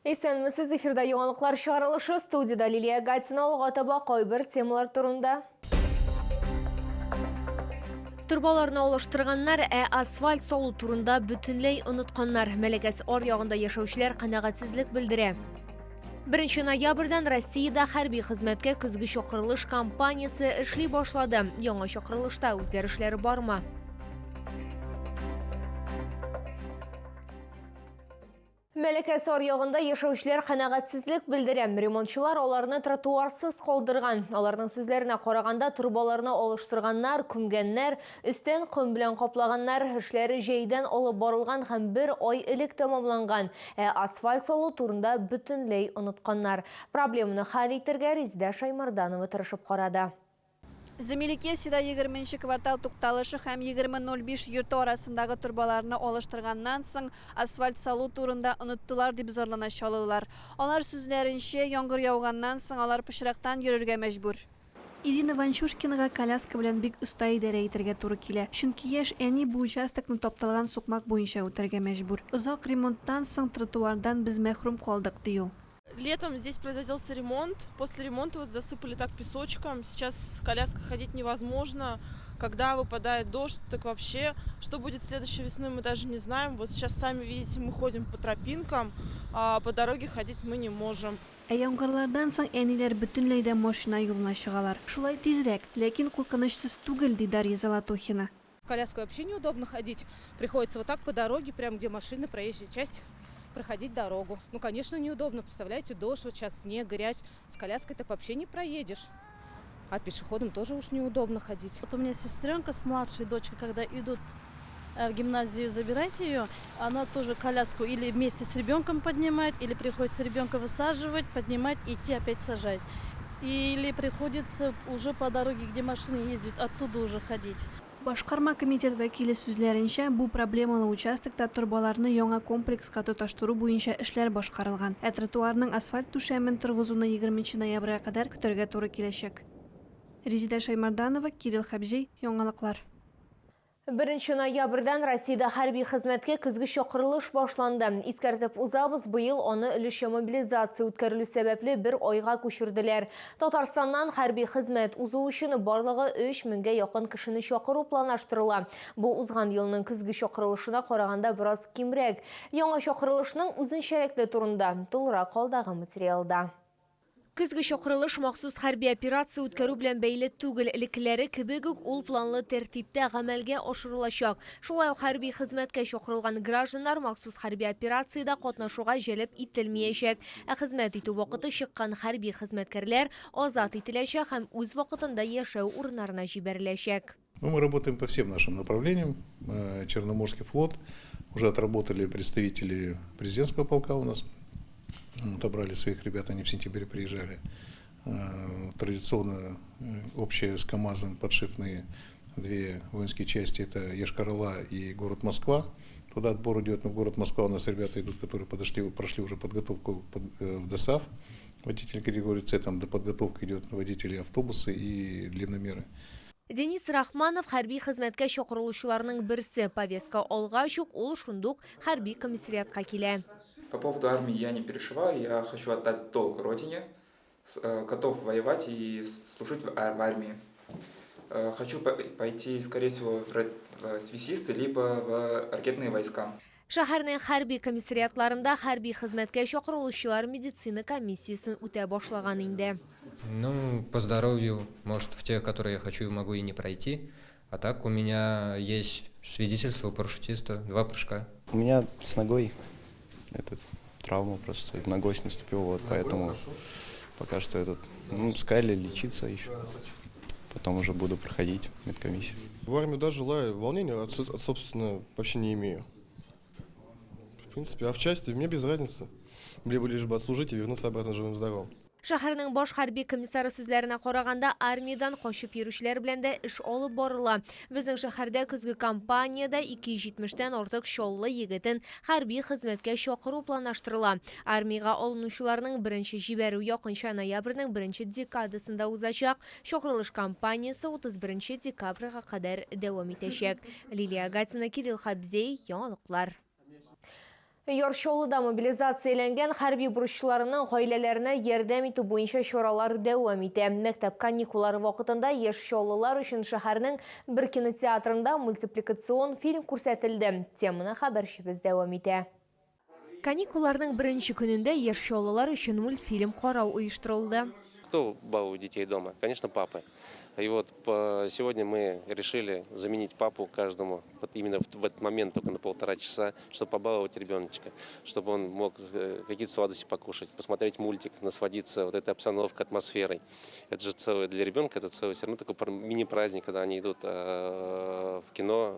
Исәнмесез, эфирда яңалыклар чыгарылышы, студияда Лилия Гатина таба кайбер темалар турында. Турбаларны алыштырганнар, асфальт салу турында бүтүнләй онытканнар. Мәләкәс ар ягында яшәүчеләр канәгатьсезлек белдерә. 1 ноябрьдән Россиядә хәрби хезмәткә көзге чакырылыш кампаниясе эшли башлады. Яңа чакырылышта үзгәрешләр бармы? Мәләкәс ар ягында яшәүчеләр канәгатьсезлек белдерә. Ремонтчылар аларны тротуарсыз калдырган. Аларның сүзләренә караганда, турбаларны алыштырганнар, күмгәннәр, өстән ком белән каплаганнар, эшләре җәйдән алып барылган һәм 1 ай элек тәмамланган. Асфальт салу турында бүтүнләй онытканнар. Проблеманы хәл итәргә Резидә Шаймарданова тырышып карады. Земелеке сида 20 квартал тукталышы һәм 20.05 йорты арасындагы турбаларны алыштырганнан соң асфальт салу турында оныттылар дип зарлана чалылар. Алар сүзләренчә, яңгыр яуганнан соң алар пычрактан йөрергә мәҗбүр. Ирина Ванчушкинага коляска белән бик оста идарә итәргә туры килә. Чөнки яшь әни бу участокны тапталган сукмак буенча үтәргә мәҗбүр. Озак ремонттан соң тротуардан без мәхрүм калдык, ди ул. Летом здесь производился ремонт. После ремонта вот засыпали так песочком. Сейчас с коляской ходить невозможно. Когда выпадает дождь, так вообще, что будет следующей весной, мы даже не знаем. Вот сейчас сами видите, мы ходим по тропинкам, а по дороге ходить мы не можем. Яңгырлардан соң әниләр бөтенләй дә машина юлына чыгалар. Шулай тизрәк, ләкин куркынычсыз түгел, ди Дарья Золотухина. С коляской вообще неудобно ходить. Приходится вот так по дороге, прям где машины, проезжая часть, проходить дорогу. Ну, конечно, неудобно. Представляете, дождь, вот сейчас снег, грязь. С коляской так вообще не проедешь. А пешеходам тоже уж неудобно ходить. Вот у меня сестренка с младшей дочкой, когда идут в гимназию забирать ее, она тоже коляску или вместе с ребенком поднимает, или приходится ребенка высаживать, поднимать, идти опять сажать. Или приходится уже по дороге, где машины ездят, оттуда уже ходить. Башкарма комитет вәкиле сүзләренчә, бу проблемалы участокта турбаларны яңа комплекска тоташтыру буенча эшләр башкарылган. Тротуарның асфальт түшәмен торгызуны 20 ноябрьгә кадәр көтәргә туры киләчәк. Резидә Шаймарданова, Кирилл Хабзи, яңалыклар. 1 ноябрьдән Россиядә хәрби хезмәткә көзге чакырылыш башланды. Искәртеп узабыз, быел аны өлешчә мобилизация үткәрелү сәбәпле 1 айга күчерделәр. Татарстаннан хәрби хезмәт узу өчен барлыгы 3000гә якын кешене чакыру планлаштырыла. Бу узган елның көзге чакырылышына караганда бераз кимрәк. Яңа чакырылышның үзенчәлекле турында тулырак алдагы материалда. Көзге чакырылыш махсус хәрби операция үткәрү белән бәйле түгел, элекләре кебек үк ул планлы тәртиптә гамәлгә ашырылачак. Шулай ук хәрби хезмәткә чакырылган гражданнар махсус хәрби операциядә катнашуга җәлеп ителмәячәк. Хезмәт итү вакыты чыккан хәрби хезмәткәрләр азат ителәчәк һәм үз вакытында яшәү урыннарына җибәреләчәк. Мы работаем по всем нашим направлениям. Черноморский флот, уже отработали представители президентского полка у нас. Отобрали своих ребят, они в сентябре приезжали. Традиционно общие с КАМАЗом подшифные 2 воинские части, это Йошкар-Ола и город Москва. Туда отбор идет, но в город Москва у нас ребята идут, которые прошли уже подготовку в ДОСАВ. Водитель категории С, там до подготовки идет водители автобусы и длинномеры. Денис Рахманов хәрби хезмәткә чакырылучыларның берсе. Повестка алгач ук ул шундук хәрби комиссариатка килә. По поводу армии я не переживаю, я хочу отдать долг родине, готов воевать и служить в армии. Хочу пойти, скорее всего, в связисты, либо в ракетные войска. Шәһәрнең хәрби комиссариатларында хәрби хезмәткә чакырылучылар медицина комиссиясын үтә башлаган инде. Ну, по здоровью, может, в те, которые я хочу, могу и не пройти. А так у меня есть свидетельство парашютиста, 2 прыжка. У меня с ногой травма просто, ногой наступил, вот, поэтому пока что сказали лечиться еще. Потом уже буду проходить медкомиссию. В армию, да, желаю, волнения, собственно, вообще не имею. В принципе, а в части мне без разницы. Лишь бы отслужить и вернуться обратно живым-здоровым. Шәһәрнең баш хәрби комиссары сүзләренә караганда, армиядан качып йөрүчеләр белән дә эш алып барыла. Безнең шәһәрдә көзге кампаниядә 270-тән артык чаллы егетен хәрби хезмәткә чакыру планлаштырыла. Армиягә алынучыларның беренче җибәрү якынча ноябрьнең 1 декадасында узачак. Чакырылыш кампаниясе 31 декабрьгә кадәр дәвам итәчәк. Лилия Гатина, Кирилл Хабзей, яңалыклар. Яршолыда мобилизацияләнгән хәрби бурычларының гаиләләренә ярдәм итү буенча чаралар дәвам итә. Мәктәп каникуллары вакытында яшьчолылар өчен шәһәрнең бер кинотеатрында мультипликацион фильм күрсәтелде. Теманы хәбәрчебез дәвам итә. Каникулларның беренче көнендә яшьчолылар өчен мультфильм карау оештырылды. Кто балует детей дома? Конечно, папы. И вот сегодня мы решили заменить папу каждому вот именно в этот момент, только на 1,5 часа, чтобы побаловать ребеночка, чтобы он мог какие-то сладости покушать, посмотреть мультик, насладиться вот этой обстановкой, атмосферой. Это же целое для ребенка, это целый все равно такой мини-праздник, когда они идут в кино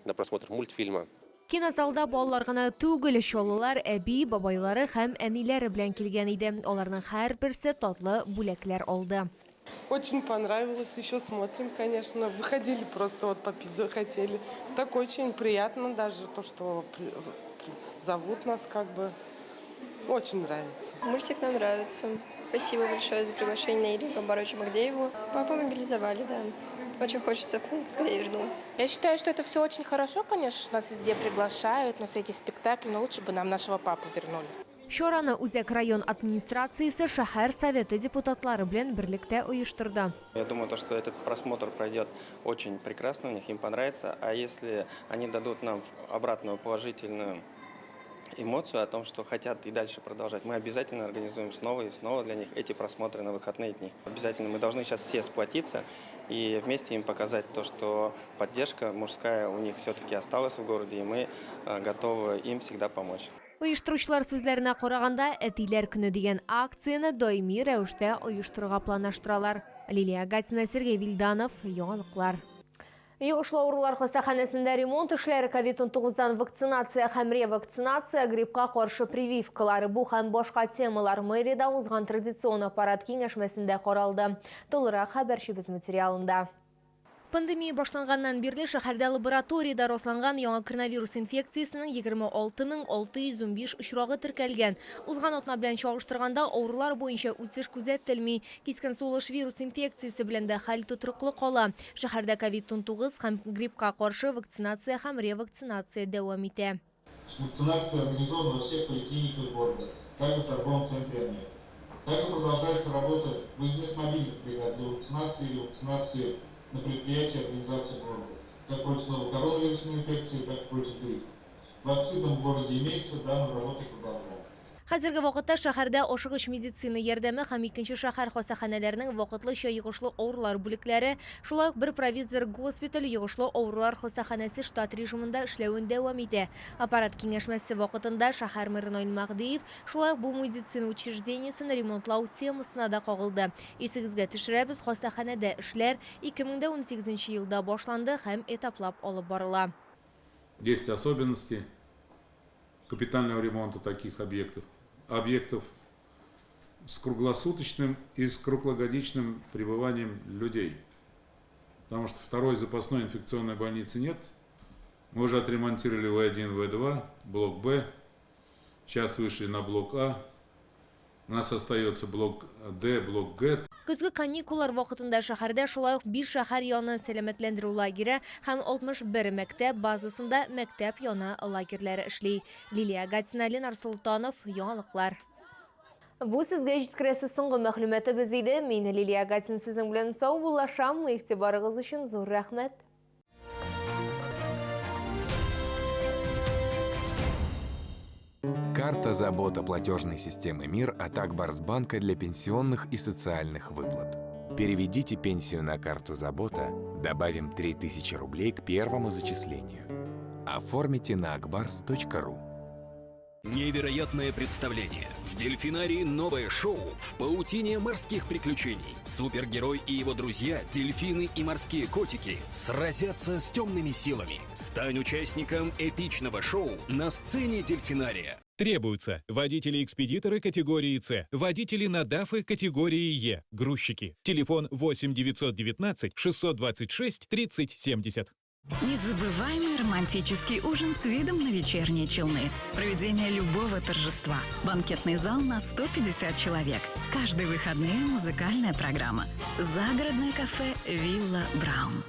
на просмотр мультфильма. Кинозалда балалар гына түгел, чолылар, әби, бабайлары һәм әниләре белән килгән иде. Аларның һәрберсе татлы бүләкләр алды. Очень понравилось, еще смотрим, конечно. Выходили просто вот попить захотели. Так очень приятно даже то, что зовут нас как бы. Очень нравится. Мультик нам нравится. Спасибо большое за приглашение на Илью Гамбаровичу Магдееву. Папу мобилизовали, да. Очень хочется скорее вернуться. Я считаю, что это все очень хорошо, конечно. Нас везде приглашают на все эти спектакли, но лучше бы нам нашего папу вернули. Чараны Үзәк район администрациясе шәһәр советы депутатлары белән берлектә оештырды. Я думаю, что этот просмотр пройдет очень прекрасно, у них им понравится. А если они дадут нам обратную положительную эмоцию о том, что хотят и дальше продолжать, мы обязательно организуем снова и снова для них эти просмотры на выходные дни. Обязательно мы должны сейчас все сплотиться и вместе им показать то, что поддержка мужская у них все-таки осталась в городе, и мы готовы им всегда помочь. Оештыручылар сүзләренә караганда, әтиләр көне дигән акцияны даими рәвештә оештыруга планлаштыралар. Лилия Гатина, Сергей Вильданов, яңалыклар. Йогышлы авырулар хастаханәсендә ремонт эшләре, COVID-19 вакцинация һәм ревакцинация, гриппка каршы прививкалар, бу һәм башка темалар мэрияда узган традицион аппарат киңәшмәсендә каралды. Толырак хәбәрчебез материалында. Пандемия башланганнан бирле шәһәрдә лабораторияда расланган яңа коронавирус инфекциясының 26615 очрагы теркәлгән. Узган атна белән чагыштырганда авырулар буенча үсеш күзәтелми. Кискен сулыш вирус инфекциясе белән дә хәл тотырлыклы кала. Шәһәрдә COVID-19 һәм гриппка каршы вакцинация һәм ревакцинация дәвам итә. Вакцинация организована во всех поликлиниках города, также в торговом центре «Мир». Также продолжается работа выездных мобильных бригад для вакцинации и ревакцинации на предприятия организации города, как против новой коронавирусной инфекции, так и против гриппа. Вакцина в городе имеется, данную работу продолжаем. Хәзерге вакытта шәһәрдә ашыгыч медицина ярдәме һәм икенче шәһәр хастаханәләренең вакытлыча йогышлы авырулар бүлекләре, шулай ук бер провизор госпиталь йогышлы авырулар хастаханәсе штат режимында эшләвен дәвам итә. Аппарат киңәшмәсе вакытында шәһәр мэры Наил Магдиев шулай ук бу медицина учреждениесен ремонтлау темасына да кагылды. Исегезгә төшерәбез, хастаханәдә эшләр 2018 елда башланды һәм этаплап алып барыла. Есть особенности капитального ремонта таких объектов с круглосуточным и с круглогодичным пребыванием людей. Потому что второй запасной инфекционной больницы нет. Мы уже отремонтировали В1, В2, блок Б. Сейчас вышли на блок А. У нас остается блок Д, блок Г. Көзге каникуллар вакытында шәһәрдә шулай ук 5 шәһәр яны сәламәтләндерү лагере һәм 61 мәктәп базасында мәктәп яны лагерьләре эшли. Лилия Гатина, Ленар Султанов, яңалыклар. Бу сезгә җиткерәсе соңгы мәгълүматы иде. Мин Лилия Гатина сезнең белән сау булашам. Игътибарыгыз өчен зур рәхмәт. Карта забота платежной системы МИР от Акбарсбанка для пенсионных и социальных выплат. Переведите пенсию на карту забота, добавим 3000 рублей к первому зачислению. Оформите на akbars.ru. Невероятное представление. В дельфинарии новое шоу в паутине морских приключений. Супергерой и его друзья, дельфины и морские котики, сразятся с темными силами. Стань участником эпичного шоу на сцене дельфинария. Требуются водители-экспедиторы категории С, водители на ДАФы категории Е, грузчики. Телефон 8 919 626 30 70. Незабываемый романтический ужин с видом на вечерние Челны. Проведение любого торжества. Банкетный зал на 150 человек. Каждые выходные музыкальная программа. Загородное кафе «Вилла Браун».